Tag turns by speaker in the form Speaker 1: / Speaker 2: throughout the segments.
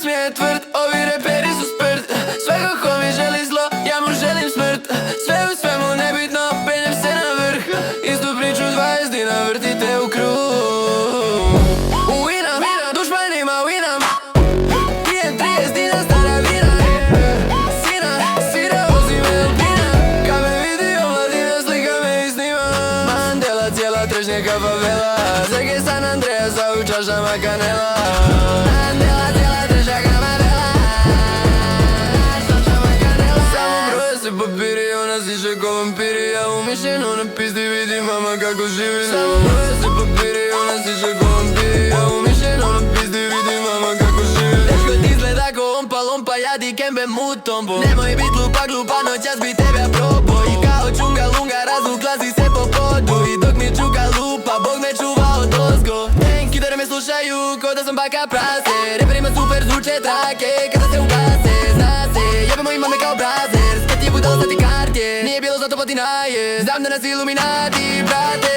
Speaker 1: smije tvrd, ovi reperi su sprt. Svako ko mi želi zlo, ja mu želim smrt. Sve u svemu nebitno, penjem se na vrh. Istu priču 20 dina vrtite u krug. Uvinam, dušmanima uvinam. Pijem 30 dina stara vina. Sina, sira vozim Elpina. Kad me vidi omladina, slika me i snima. Mandela, cijela trešnjaka favela. Zeke San Andreasa u čašama kanela. Mandela, cijela trešnjaka favela. Čašama kanela. Samo broje se papiri, ona siše ko vampiri. Ja umišljeno na pizdi, vidi mama kako živi. Samo broje se papiri, ona siše ko vampiri. Ja umišljeno na pizdi, vidi mama kako živi. Teško ti izgleda ko lompa, ja di kembe mutombo. Nemoj bit glupa, noćas bi tebe probo. I kao čunga lunga, razvukla si se po podu. I dok mi čuka lupa, Bog me čuva od ozgo. Kidare me slušaju, ko da sam baka prase. Reperima super zvuče trake, kada se ugase. Zna se, jebemo imame kao brazer. Kad ti je budalo stati kartje, nije bilo zato potinaje. Znam da nas iluminati prate,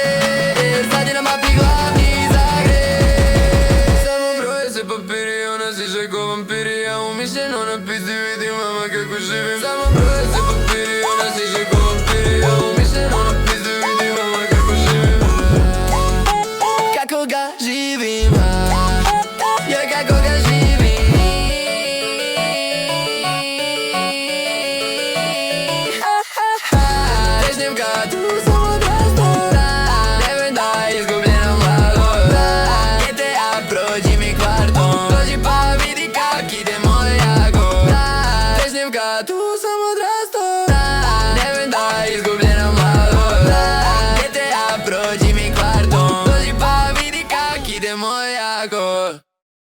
Speaker 1: jer sad je na mapi glavni Zagreb. Samo broje se papiri, ona siše ko vampiri. Ja umišljeno na pizdi, vidim mama kako živim.